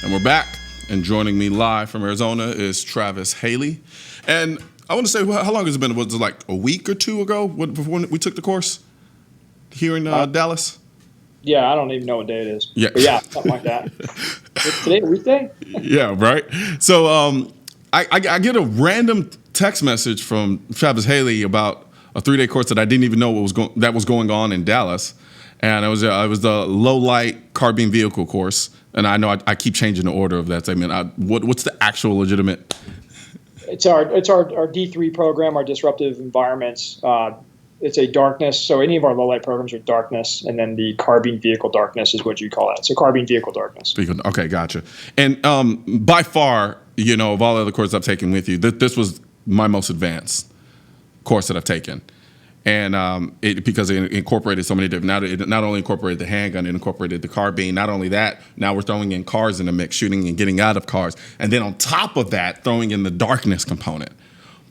And we're back. And joining me live from Arizona is Travis Haley. And I want to say, how long has it been? Was it like a week or two ago before we took the course here in Dallas? Yeah, I don't even know what day it is. Yeah, but yeah, something like that. Today a weekday? Yeah, right. So I get a random text message from Travis Haley about a 3-day course that I didn't even know was going on in Dallas, and it was the low light carbine vehicle course. And I know I keep changing the order of that. So, I mean, what's the actual legitimate? It's our D3 program, our disruptive environments. It's a darkness. So any of our low light programs are darkness, and then the carbine vehicle darkness is what you call it. So carbine vehicle darkness. Okay, gotcha. And by far, of all the other courses I've taken with you, this was my most advanced course that I've taken. And because it incorporated so many different, now it not only incorporated the handgun, it incorporated the carbine. Not only that, now we're throwing in cars in the mix, shooting and getting out of cars. And then on top of that, throwing in the darkness component,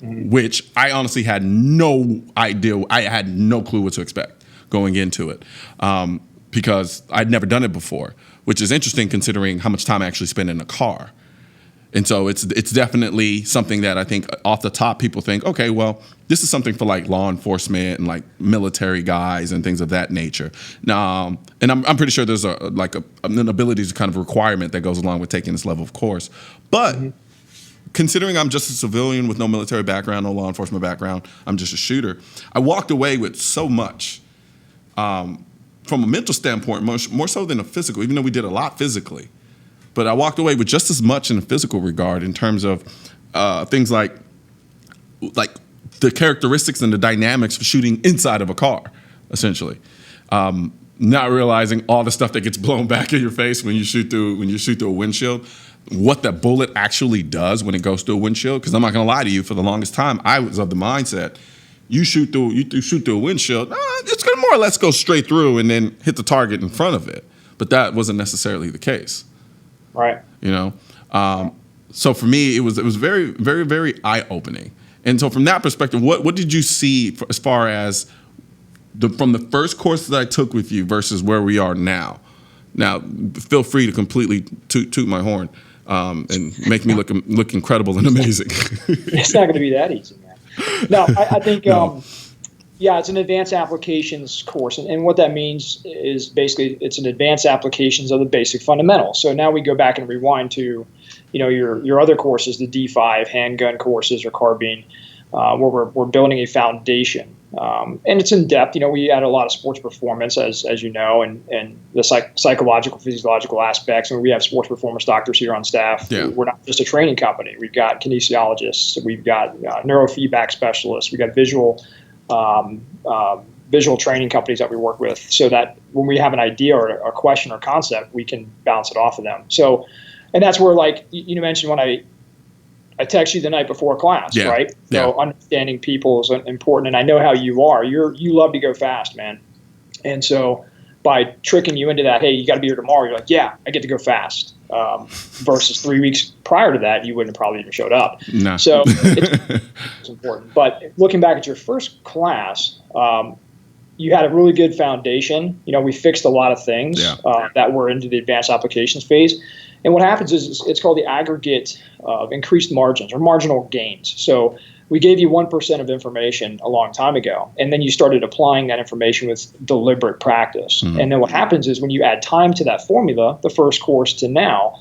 which I honestly had no idea. I had no clue what to expect going into it because I'd never done it before, which is interesting considering how much time I actually spend in a car. And so it's definitely something that I think off the top people think, okay, well, this is something for like law enforcement and like military guys and things of that nature. Now, and I'm pretty sure there's an abilities kind of requirement that goes along with taking this level of course. But considering I'm just a civilian with no military background, no law enforcement background, I'm just a shooter, I walked away with so much from a mental standpoint, more so than a physical, even though we did a lot physically. But I walked away with just as much in a physical regard in terms of things like the characteristics and the dynamics for shooting inside of a car, essentially. Not realizing all the stuff that gets blown back in your face when you shoot through a windshield, what that bullet actually does when it goes through a windshield. Because I'm not going to lie to you, for the longest time, I was of the mindset, you shoot through a windshield, it's going to more or less go straight through and then hit the target in front of it. But that wasn't necessarily the case. Right. So for me, it was very, very, very eye-opening. And so from that perspective, what did you see as far as from the first course that I took with you versus where we are now? Now, feel free to completely toot my horn and make me look incredible and amazing. It's not going to be that easy, man. No, I think. No. Yeah, it's an advanced applications course, and what that means is basically it's an advanced applications of the basic fundamentals. So now we go back and rewind to, your other courses, the D5 handgun courses or carbine, where we're building a foundation, and it's in depth. We add a lot of sports performance, as you know, and the psychological, physiological aspects. And we have sports performance doctors here on staff. Yeah. We're not just a training company. We've got kinesiologists, we've got neurofeedback specialists, we've got visual training companies that we work with, so that when we have an idea or a question or concept, we can bounce it off of them. So, and that's where, like you mentioned, when I text you the night before class, yeah. Right? So understanding people is important, and I know how you are. You love to go fast, man. And so by tricking you into that, hey, you got to be here tomorrow, you're like, yeah, I get to go fast. Versus 3 weeks prior to that, you wouldn't have probably even showed up. No. So it's important. But looking back at your first class, you had a really good foundation. We fixed a lot of things that were into the advanced applications phase. And what happens is it's called the aggregate of increased margins or marginal gains. So we gave you 1% of information a long time ago, and then you started applying that information with deliberate practice. Mm-hmm. And then what happens is when you add time to that formula, the first course to now,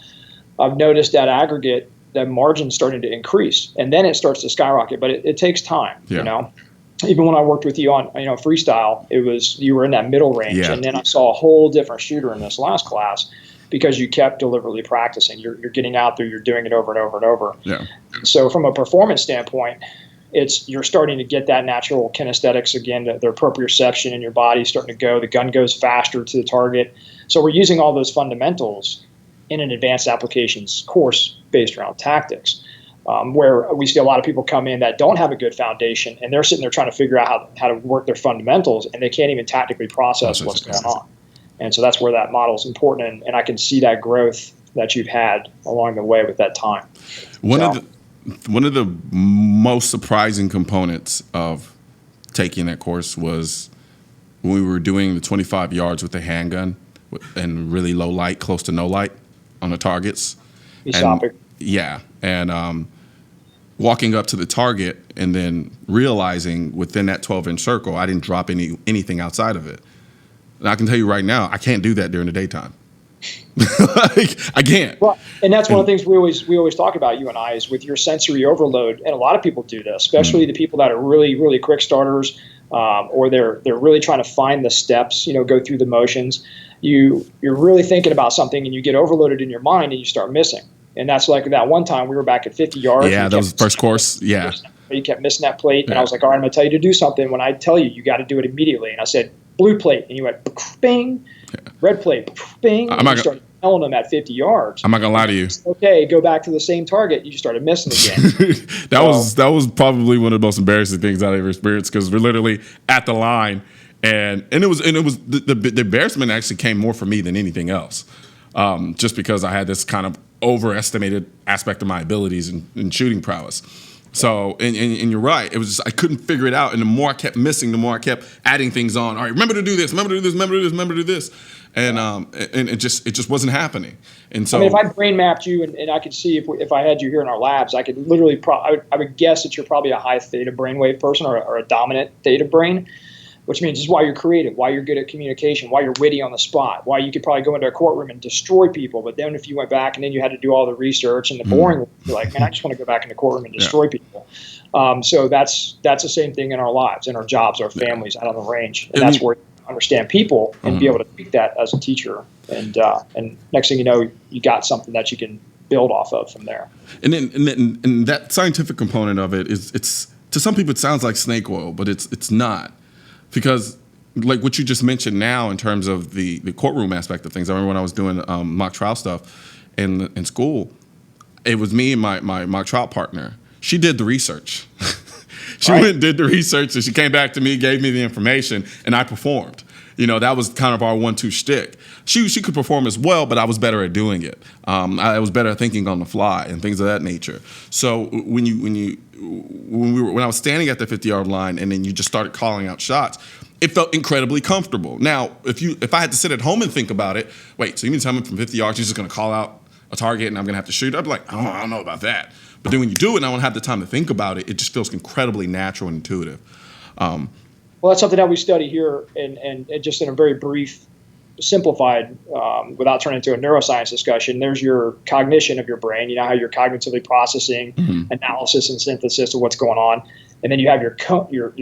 I've noticed that aggregate, that margin starting to increase, and then it starts to skyrocket. But it takes time, Even when I worked with you on freestyle, you were in that middle range, and then I saw a whole different shooter in this last class. Because you kept deliberately practicing, you're getting out there, you're doing it over and over and over. Yeah. So from a performance standpoint, you're starting to get that natural kinesthetics again, the proprioception in your body starting to go. The gun goes faster to the target. So we're using all those fundamentals in an advanced applications course based around tactics, where we see a lot of people come in that don't have a good foundation, and they're sitting there trying to figure out how to work their fundamentals, and they can't even tactically process what's going on. And so that's where that model is important, and I can see that growth that you've had along the way with that time. One of the most surprising components of taking that course was when we were doing the 25 yards with the handgun and really low light, close to no light on the targets. Aesopic. And walking up to the target and then realizing within that 12-inch circle, I didn't drop anything outside of it. And I can tell you right now, I can't do that during the daytime. Like, I can't. Well, and that's one of the things we always talk about, you and I, is with your sensory overload. And a lot of people do this, especially the people that are really, really quick starters, or they're really trying to find the steps, go through the motions. You're really thinking about something and you get overloaded in your mind and you start missing. And that's like that one time we were back at 50 yards. Yeah, that was the first course. Yeah. You kept missing that plate. And I was like, all right, I'm going to tell you to do something. When I tell you, you got to do it immediately. And I said, blue plate. And you went, bing, red plate, bing. And you started telling them at 50 yards. I'm not going to lie to you. Okay, go back to the same target. You just started missing again. That was probably one of the most embarrassing things I ever experienced, because we're literally at the line. And it was the embarrassment actually came more for me than anything else. Just because I had this kind of overestimated aspect of my abilities in shooting prowess. So, and you're right. It was just, I couldn't figure it out. And the more I kept missing, the more I kept adding things on. All right, remember to do this, remember to do this, remember to do this, remember to do this. And it just wasn't happening. And so, I mean, if I brain mapped you and I could see if I had you here in our labs, I could literally, I would guess that you're probably a high theta brainwave person or a dominant theta brain. Which means it's why you're creative, why you're good at communication, why you're witty on the spot, why you could probably go into a courtroom and destroy people. But then if you went back and then you had to do all the research and the boring, you're like, man, I just want to go back in the courtroom and destroy people. So that's the same thing in our lives, in our jobs, our families, out on the range. And that's where you understand people and be able to speak that as a teacher. And next thing you know, you got something that you can build off of from there. And then that scientific component of it it's to some people it sounds like snake oil, but it's not. Because like what you just mentioned now in terms of the courtroom aspect of things, I remember when I was doing mock trial stuff in school, it was me and my mock trial partner. She did the research. She went and did the research, and she came back to me, gave me the information, and I performed. That was kind of our 1-2 shtick. She could perform as well, but I was better at doing it. I was better at thinking on the fly and things of that nature. So when I was standing at the 50-yard line and then you just started calling out shots, it felt incredibly comfortable. Now, if I had to sit at home and think about it, wait, so you mean to tell me from 50 yards you're just going to call out a target and I'm going to have to shoot? I'd be like, oh, I don't know about that. But then when you do it and I don't have the time to think about it, it just feels incredibly natural and intuitive. Well, that's something that we study here, and just in a very brief, simplified, without turning into a neuroscience discussion, there's your cognition of your brain. You know how you're cognitively processing analysis and synthesis of what's going on. And then you have your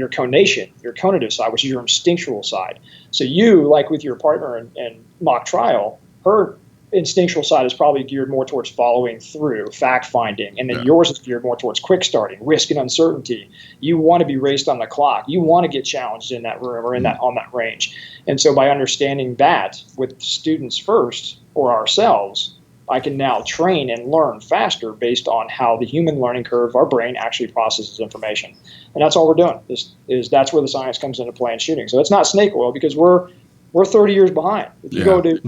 conation, your conative side, which is your instinctual side. So you, like with your partner in mock trial, her instinctual side is probably geared more towards following through, fact finding, and then yours is geared more towards quick starting, risk and uncertainty. You want to be raced on the clock. You want to get challenged in that room or on that range. And so by understanding that with students first or ourselves, I can now train and learn faster based on how the human learning curve, our brain, actually processes information. And that's all we're doing. Is that's where the science comes into play in shooting. So it's not snake oil, because we're 30 years behind. If you go to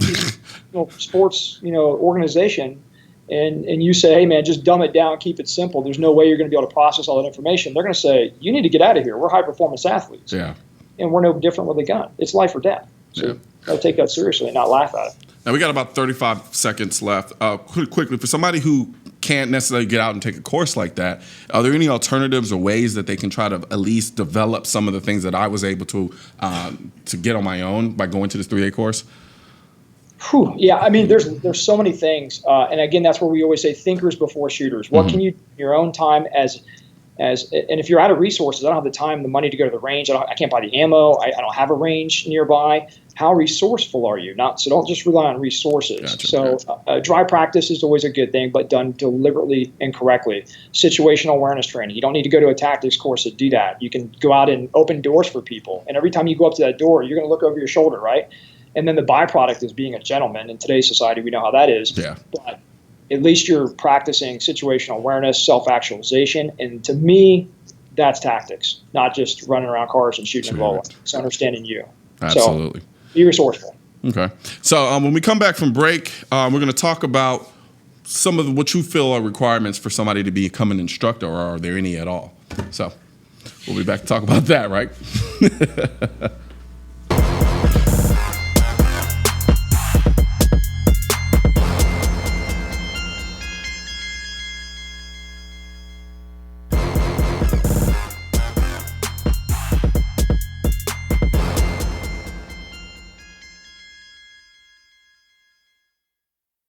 sports organization and you say, hey man, just dumb it down, keep it simple, there's no way you're going to be able to process all that information, they're going to say, you need to get out of here. We're high performance athletes. Yeah. And we're no different with a gun. It's life or death. So you got to take that seriously and not laugh at it. Now we got about 35 seconds left. Quickly, for somebody who can't necessarily get out and take a course like that, are there any alternatives or ways that they can try to at least develop some of the things that I was able to get on my own by going to this 3A course? Whew. Yeah, I mean, there's so many things, and again, that's where we always say thinkers before shooters. What can you do in your own time and if you're out of resources, I don't have the time, the money to go to the range. I can't buy the ammo. I don't have a range nearby. How resourceful are you? So don't just rely on resources. Gotcha. So dry practice is always a good thing, but done deliberately and correctly. Situational awareness training. You don't need to go to a tactics course to do that. You can go out and open doors for people. And every time you go up to that door, you're going to look over your shoulder, right? And then the byproduct is being a gentleman. In today's society, we know how that is. Yeah. But at least you're practicing situational awareness, self-actualization. And to me, that's tactics, not just running around cars and shooting a Lola. It's understanding you. Absolutely. So, be resourceful. Okay. So when we come back from break, we're going to talk about some of what you feel are requirements for somebody to become an instructor, or are there any at all? So we'll be back to talk about that, right?